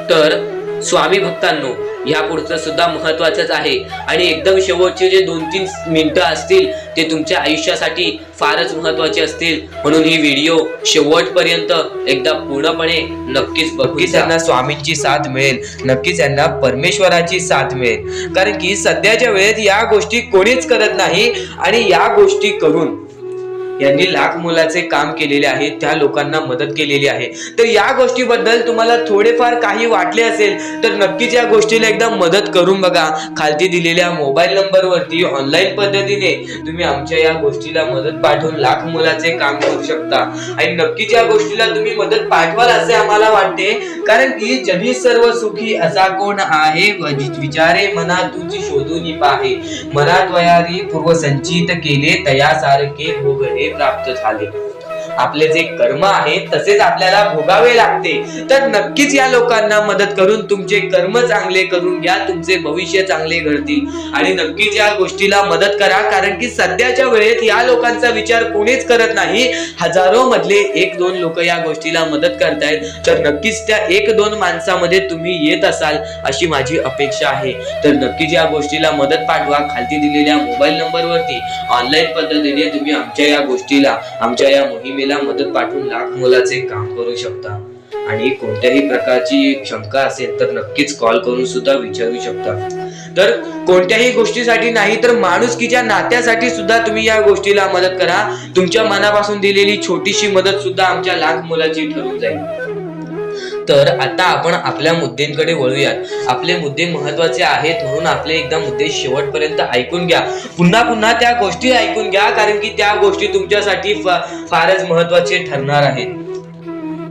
तर स्वामी भक्तांनो, या पुढचं सुद्धा महत्वाचंच आहे आणि एकदम शेवटचे जे 2-3 मिनिटं असतील ते तुमच्या आयुष्यासाठी फारच महत्वाचे असतील. म्हणून ही व्हिडिओ शेवटपर्यंत एकदा पूर्णपणे नक्कीच बघा. त्यांना स्वामींची साथ मिळेल, नक्कीच त्यांना परमेश्वराची साथ मिळेल. कारण की सध्याच्या वेळेत या गोष्टी कोणीच करत नाही आणि या गोष्टी करून यांनी लाख मोलाचे काम केलेले आहे, त्या लोकांना मदत केलेली आहे. तर या गोष्टीबद्दल तुम्हाला थोडेफार काही वाटले असेल तर नक्कीच या गोष्टीला एकदा मदत करून बघा. खालती दिलेल्या मोबाईल नंबरवरती ऑनलाईन पद्धतीने तुम्ही आमच्या या गोष्टीला मदत पाठवून लाख मोलाचे काम करू शकता आणि नक्कीच या गोष्टीला तुम्ही मदत पाठवाल असे आम्हाला वाटते. कारण की जगी सर्व सुखी असा कोण आहे, विचारे मना तुझी शोधून पाहे, मनात वयारी पूर्व संचित केले तयासारखे भोगले प्राप्त झाले. आपले जे कर्म आहे तसेच आपल्याला भोगावे लागते. तर नक्कीच या लोकांना मदत करून तुमचे कर्म चांगले करून घ्या, तुमचे भविष्य चांगले घडतील आणि नक्कीच या गोष्टीला मदत करा. कारण की सध्याच्या वेळेत या लोकांचा विचार कोणीच करत नाही. हजारो मधले 1-2 लोक या गोष्टीला मदत करतायत. तर नक्कीच त्या 1-2 माणसामध्ये तुम्ही येत असाल अशी माझी अपेक्षा आहे. तर नक्कीच या गोष्टीला मदत पाठवा. खालती दिलेल्या मोबाईल नंबरवरती ऑनलाईन पद्धतीने तुम्ही आमच्या या गोष्टीला, आमच्या या मोहिमेला मदत पाठवून लाख मोलाचे काम करू शकता. आणि कोणत्याही प्रकारची शंका असेल तर नक्कीच कॉल करून सुद्धा विचारू शकता. तर कोणत्याही गोष्टीसाठी नाही तर माणुसकीच्या नात्यासाठी सुद्धा तुम्ही या गोष्टीला मदत करा. तुमच्या मनापासून दिलेली छोटीशी मदत सुद्धा आमच्या लाख मोलाची ठरून जाईल. तर आता आपण आपल्या मुद्द्यांकडे वळूयात. आपले मुद्दे महत्वाचे आहेत म्हणून आपले एकदा मुद्दे शेवटपर्यंत ऐकून घ्या. पुन्हा त्या गोष्टी ऐकून घ्या, कारण की त्या गोष्टी तुमच्यासाठी फारच महत्वाचे ठरणार आहेत.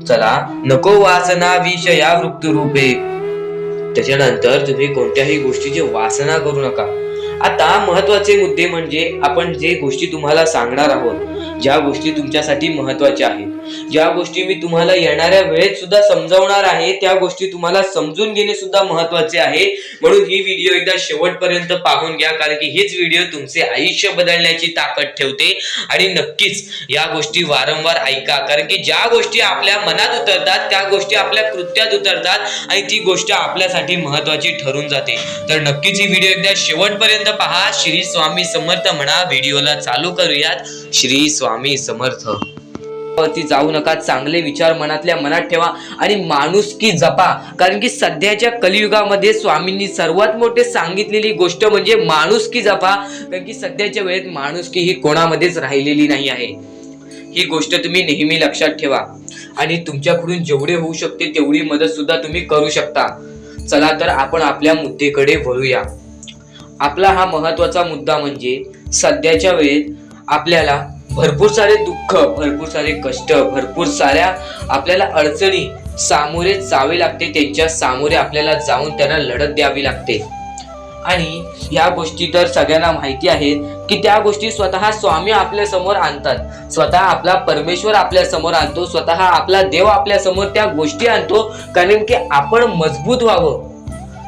चला, नको वासना विषया वृत्त रूपे. त्याच्यानंतर तुम्ही कोणत्याही गोष्टीची वासना करू नका. आता महत्वाचे मुद्दे म्हणजे आपण जे गोष्टी तुम्हाला सांगणार आहोत, ज्या गोष्टी तुमच्यासाठी महत्वाच्या आहेत, ज्या गोष्टी मी तुम्हाला येणाऱ्या वेळेत सुद्धा समजावणार आहे, त्या गोष्टी तुम्हाला समजून घेणे सुद्धा महत्वाचे आहे. म्हणून ही व्हिडिओ एकदा शेवटपर्यंत पाहून घ्या, कारण की हीच व्हिडिओ तुमचे आयुष्य बदलण्याची ताकद ठेवते. आणि नक्कीच या गोष्टी वारंवार ऐका, कारण की ज्या गोष्टी आपल्या मनात उतरतात त्या गोष्टी आपल्या कृत्यात उतरतात आणि ती गोष्ट आपल्यासाठी महत्वाची ठरून जाते. तर नक्कीच ही व्हिडिओ एकदा शेवटपर्यंत पहा. श्री स्वामी समर्थ म्हणा. व्हिडिओला चालू करूयात. श्री स्वामी समर्थ. वरती जाऊ नका, चांगले विचार मनातल्या मनात ठेवा आणि माणुसकी जपा, कारण की सध्याच्या कलियुगामध्ये स्वामींनी सर्वात मोठे सांगितलेली गोष्ट म्हणजे माणुसकी जपा, कारण की सध्याच्या वेळेत माणुसकी ही कोणामध्येच राहिलेली नाही आहे. ही गोष्ट तुम्ही नेहमी लक्षात ठेवा आणि तुमच्याकडून जेवढे होऊ शकते तेवढी मदत सुद्धा तुम्ही करू शकता. चला तर आपण आपल्या मुद्द्याकडे वळूया. आपला हा महत्वाचा मुद्दा म्हणजे सध्याच्या वेळेत आपल्याला भरपूर सारे दुःख, भरपूर सारे कष्ट, भरपूर साऱ्या आपल्याला अडचणी सामोरे जावे लागते. त्यांच्या सामोरे आपल्याला जाऊन त्यांना लढत द्यावी लागते. आणि या गोष्टी तर सगळ्यांना माहिती आहेत की त्या गोष्टी स्वतः स्वामी आपल्या समोर आणतात, स्वतः आपला परमेश्वर आपल्या समोर आणतो, स्वतः आपला देव आपल्या समोर त्या गोष्टी आणतो, कारण की आपण मजबूत व्हावं.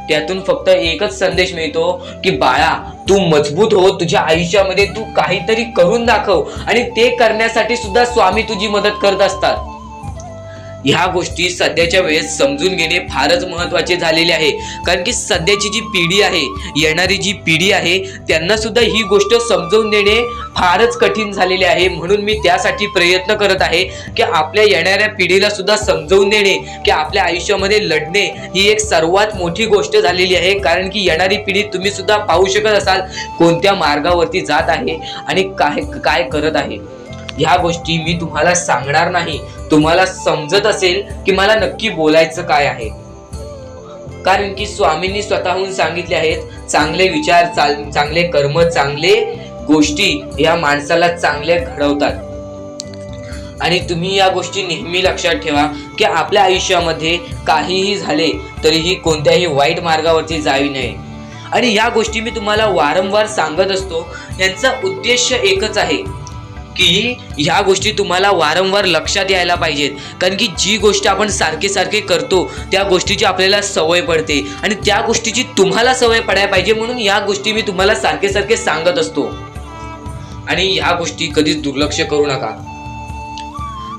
त्यातून फक्त एकच संदेश मिळतो की बाळा, तू मजबूत हो, तुझ्या आयुष्यामध्ये तू काहीतरी करून दाखव. आणि ते करण्यासाठी सुद्धा स्वामी तुझी मदत करत असतात. ह्या गोष्टी सध्याच्या वेळेस समजून घेणे फारच महत्वाचे झालेले आहे, कारण की सध्याची जी पिढी आहे, येणारी जी पिढी आहे, त्यांना सुद्धा ही गोष्ट समजून देणे फारच कठीण झालेले आहे. म्हणून मी त्यासाठी प्रयत्न करत आहे की आपल्या येणाऱ्या पिढीला सुद्धा समजवून देणे की आपल्या आयुष्यामध्ये लढणे ही एक सर्वात मोठी गोष्ट झालेली आहे. कारण की येणारी पिढी तुम्ही सुद्धा पाहू शकत असाल कोणत्या मार्गावरती जात आहे आणि काय काय करत आहे. ह्या गोष्टी मी तुम्हाला सांगणार नाही. तुम्हाला समजत असेल की मला नक्की बोलायचं काय आहे, कारण की स्वामींनी स्वतःहून सांगितले आहेत, चांगले विचार, चांगले कर्म, चांगले गोष्टी या माणसाला चांगले घडवतात. आणि तुम्ही या गोष्टी नेहमी लक्षात ठेवा की आपल्या आयुष्यामध्ये काहीही झाले तरीही कोणत्याही वाईट मार्गावरती जावी नये. आणि या गोष्टी मी तुम्हाला वारंवार सांगत असतो. यांचा उद्देश एकच आहे की ह्या गोष्टी तुम्हाला वारंवार लक्षात यायला पाहिजेत, कारण की जी गोष्ट आपण सारखे सारखे करतो त्या गोष्टीची आपल्याला सवय पडते आणि त्या गोष्टीची तुम्हाला सवय पडायला पाहिजे. म्हणून या गोष्टी मी तुम्हाला सारखे सारखे सांगत असतो. आणि ह्या गोष्टी कधीच दुर्लक्ष करू नका.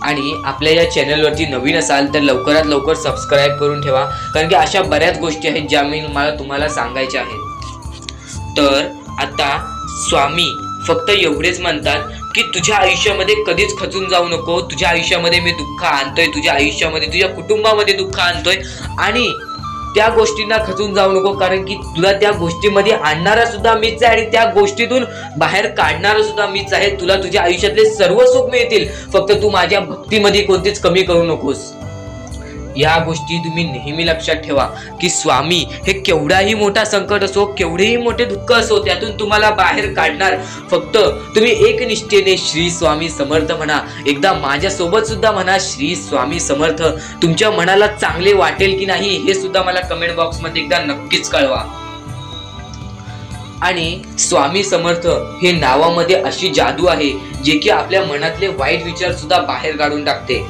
आणि आपल्या या चॅनलवरती नवीन असाल तर लवकरात लवकर सबस्क्राईब करून ठेवा, कारण की अशा बऱ्याच गोष्टी आहेत ज्या मी तुम्हाला सांगायच्या आहेत. तर आता स्वामी फक्त एवढेच म्हणतात की तुझ्या आयुष्यामध्ये कधीच खचून जाऊ नको. तुझ्या आयुष्यामध्ये मी दुःख आणतोय, तुझ्या आयुष्यामध्ये, तुझ्या कुटुंबामध्ये दुःख आणतोय आणि त्या गोष्टींना खचून जाऊ नको, कारण की तुला त्या गोष्टीमध्ये आणणारा सुद्धा मीच आहे आणि त्या गोष्टीतून बाहेर काढणारा सुद्धा मीच आहे. तुला तुझ्या आयुष्यातले सर्व सुख मिळतील, फक्त तू माझ्या भक्तीमध्ये कोणतीच कमी करू नकोस. या गोष्टी तुम्ही नेहमी लक्षात ठेवा की स्वामी हे केवढाही मोठा संकट असो, केवढेही मोठे दुःख असो, त्यातून तुम्हाला बाहेर काढणार. फक्त तुम्ही एक निष्ठेने श्री स्वामी समर्थ म्हणा. एकदा माझ्या सोबत सुद्धा म्हणा श्री स्वामी समर्थ. तुमच्या मनाला चांगले वाटेल की नाही हे सुद्धा मला कमेंट बॉक्स मध्ये एकदा नक्कीच कळवा. आणि स्वामी समर्थ हे नावामध्ये अशी जादू आहे जे की आपल्या मनातले वाईट विचार सुद्धा बाहेर काढून टाकते.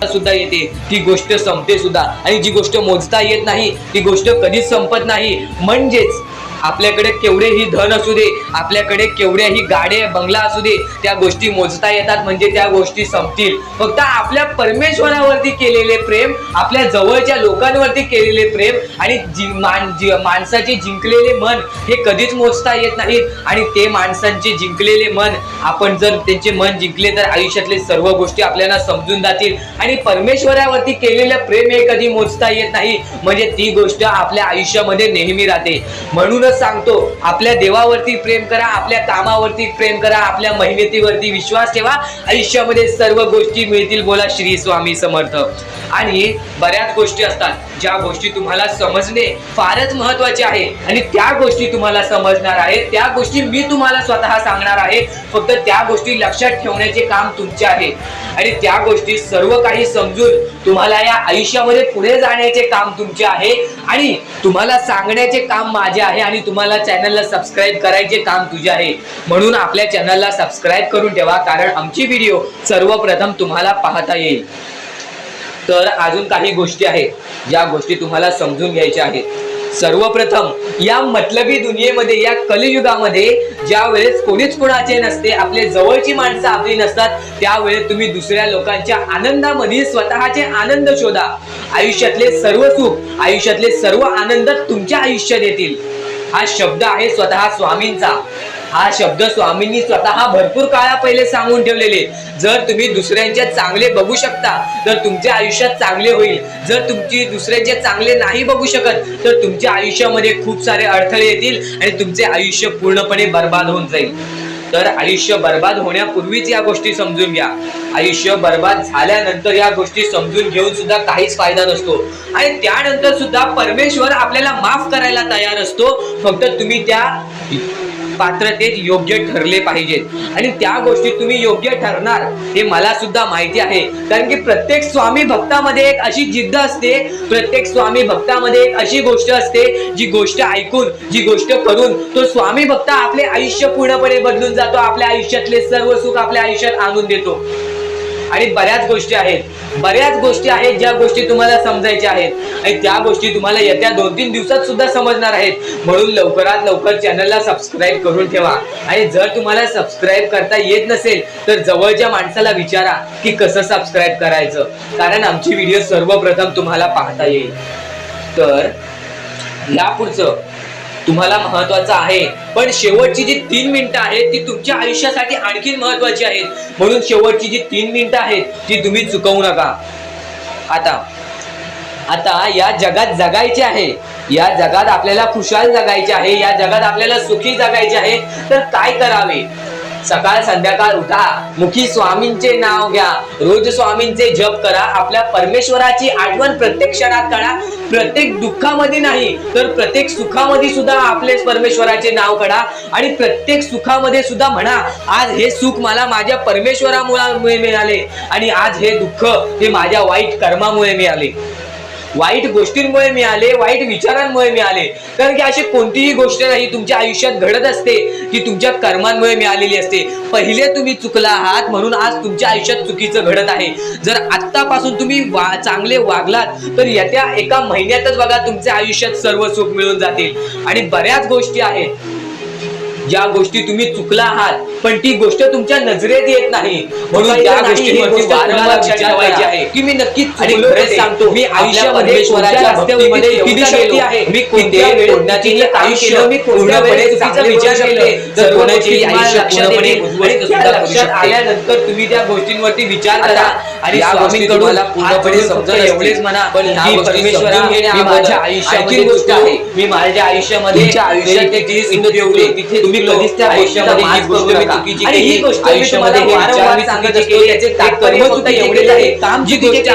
सुद्धा येते ती गोष्ट संपते सुद्धा, आणि जी गोष्ट मोजता येत नाही ती गोष्ट कधीच संपत नाही. म्हणजेच आपल्याकडे केवढेही धन असू दे, आपल्याकडे केवढ्याही गाड्या बंगला असू दे, त्या गोष्टी मोजता येतात म्हणजे त्या गोष्टी संपतील. फक्त आपल्या परमेश्वरावरती केलेले प्रेम, आपल्या जवळच्या लोकांवरती केलेले प्रेम आणि माणसाचे जिंकलेले मन हे कधीच मोजता येत नाहीत. आणि ते माणसांचे जिंकलेले मन, आपण जर त्यांचे मन जिंकले तर आयुष्यातले सर्व गोष्टी आपल्याला समजून जातील. आणि परमेश्वरावरती केलेलं प्रेम हे कधी मोजता येत नाही, म्हणजे ती गोष्ट आपल्या आयुष्यामध्ये नेहमी राहते. म्हणूनच सांगतो, आपल्या देवावरती प्रेम करा, आपल्या कामावरती प्रेम करा, आपल्या मेहनतीवरती विश्वास ठेवा, आयुष्यामध्ये सर्व गोष्टी मिळतील. बोला श्री स्वामी समर्थ. आणि बऱ्याच गोष्टी असतात ज्या गोष्टी तुम्हाला समजणे फारच महत्वाचे आहे आणि त्या गोष्टी तुम्हाला समजणार आहेत, त्या गोष्टी मी तुम्हाला स्वतः सांगणार आहे. फक्त त्या गोष्टी लक्षात ठेवण्याचे काम तुमचे आहे आणि त्या गोष्टी सर्व काही समजून तुम्हाला या आयुष्यामध्ये पुढे जाण्याचे काम तुमचे आहे आणि तुम्हाला सांगण्याचे काम माझे आहे आणि तुम्हाला चॅनलला सबस्क्राईब करायचे काम तुझे आहे. म्हणून आपल्या चॅनलला सबस्क्राईब करून ठेवा, कारण आमची व्हिडिओ सर्वप्रथम तुम्हाला पाहता येईल. तर अजून काही गोष्टी आहेत ज्या गोष्टी तुम्हाला समजून घ्यायच्या आहेत. सर्वप्रथम या मतलबी दुनियेमध्ये, या कलियुगामध्ये ज्या वेळेस कोणीच कोणाचे नसते, आपले जवळची माणसं आपली नसतात, त्यावेळेस तुम्ही दुसऱ्या लोकांच्या आनंदामध्ये स्वतःचे आनंद शोधा. आयुष्यातले सर्व सुख, आयुष्यातले सर्व आनंद तुमच्या आयुष्यात येतील. हा शब्द आहे स्वतः स्वामींचा. हा शब्द स्वामींनी स्वतः भरपूर काळा पहिले सांगून ठेवलेले. जर तुम्ही दुसऱ्यांचे चांगले बघू शकता तर तुमच्या आयुष्यात चांगले होईल. जर तुमची दुसऱ्यांचे चांगले नाही बघू शकत तर तुमच्या आयुष्यामध्ये खूप सारे अडथळे येतील आणि तुमचे आयुष्य पूर्णपणे बर्बाद होऊन जाईल. तर आयुष्य बर्बाद होण्यापूर्वीच या गोष्टी समजून घ्या. आयुष्य बर्बाद झाल्यानंतर या गोष्टी समजून घेऊन सुद्धा काहीच फायदा नसतो आणि त्यानंतर सुद्धा परमेश्वर आपल्याला माफ करायला तयार असतो. फक्त तुम्ही त्या पात्रतेत योग्य ठरले पाहिजेत आणि त्या गोष्टी तुम्ही योग्य ठरणार हे मला सुद्धा माहिती आहे. कारण की प्रत्येक स्वामी भक्तामध्ये एक अशी जिद्द असते, प्रत्येक स्वामी भक्तामध्ये एक अशी गोष्ट असते, जी गोष्ट ऐकून, जी गोष्ट करून तो स्वामी भक्त आपले आयुष्य पूर्णपणे बदलून जातो. आपल्या आयुष्यातले सर्व सुख आपल्या आयुष्यात आणून देतो. आणि बऱ्याच गोष्टी आहेत ज्या गोष्टी तुम्हाला समजायच्या आहेत आणि त्या गोष्टी तुम्हाला येत्या 2-3 दिवसात सुद्धा समजणार आहेत. म्हणून लवकरात लवकर चॅनलला सबस्क्राईब करून ठेवा आणि जर तुम्हाला सबस्क्राईब करता येत नसेल तर जवळच्या माणसाला विचारा की कसं सबस्क्राईब करायचं, कारण आमची व्हिडिओ सर्वप्रथम तुम्हाला पाहता येईल. तर यापुढचं तुम्हाला महत्वाचं आहे, पण शेवटची जी 3 मिनिटं आहेत ती तुमच्या आयुष्यासाठी आणखी महत्वाची आहेत. म्हणून शेवटची जी 3 मिनिटं आहेत ती तुम्ही चुकवू नका. आता या जगात जगायचे आहे, या जगात आपल्याला खुशाल जगायचे आहे, या जगात आपल्याला सुखी जगायचे आहे. तर काय करावे? सकाळ संध्याकाळ उठा, मुखी स्वामींचे नाव घ्या, रोज स्वामींचे जप करा. आपल्या परमेश्वराची आठवण प्रत्येक क्षणात काढा. प्रत्येक दुःखामध्ये नाही तर प्रत्येक सुखामध्ये सुद्धा आपले परमेश्वराचे नाव काढा आणि प्रत्येक सुखामध्ये सुद्धा म्हणा, आज हे सुख मला माझ्या परमेश्वरामुळे मिळाले आणि आज हे दुःख हे माझ्या वाईट कर्मामुळे मिळाले, वाईट गोष्टींमुळे मिळाले, वाईट विचारांमुळे मिळाले. कारण की अशी कोणतीही गोष्ट नाही तुमच्या आयुष्यात घडत असते की तुमच्या कर्मांमुळे मिळालेली असते. पहिले तुम्ही चुकला आहात म्हणून आज तुमच्या आयुष्यात चुकीचं घडत आहे. जर आत्तापासून तुम्ही चांगले वागलात तर येत्या 1 महिन्यातच बघा तुमच्या आयुष्यात सर्व सुख मिळून जातील. आणि बऱ्याच गोष्टी आहेत ज्या गोष्टी तुम्ही चुकला आहात पण ती गोष्ट तुमच्या नजरेत येत नाही, म्हणून त्या गोष्टींवरती वारंवार विचार करायचे आहे की मी नक्कीच चुकलो. खरंच सांगतो, मी आयुष्यामध्ये परमेश्वराच्या भक्तीमध्ये किती शक्ती आहे, मी कोणत्या वेळेची आयुष्य मी पूर्णपणे चुकीचा विचार केले तर कोणाचे आयुष्य पूर्णपणे उद्ध्वस्त सुद्धा करू शकते. आल्यानंतर तुम्ही त्या गोष्टींवरती विचार करा आणि स्वामींकडून पूर्णपणे समजा एवढेच म्हणा की परमेश्वरा मी माझ्या आयुष्याची गोष्ट आहे, मी माझ्या आयुष्यामध्ये तिथे तुम्ही कधीच त्या आयुष्यामध्ये ही गोष्ट चुकीची केली, आयुष्यामध्ये हे विचार मी चुकीचे केले, त्याचे तात्पर्य फक्त एवढेच आहे. जी गोष्ट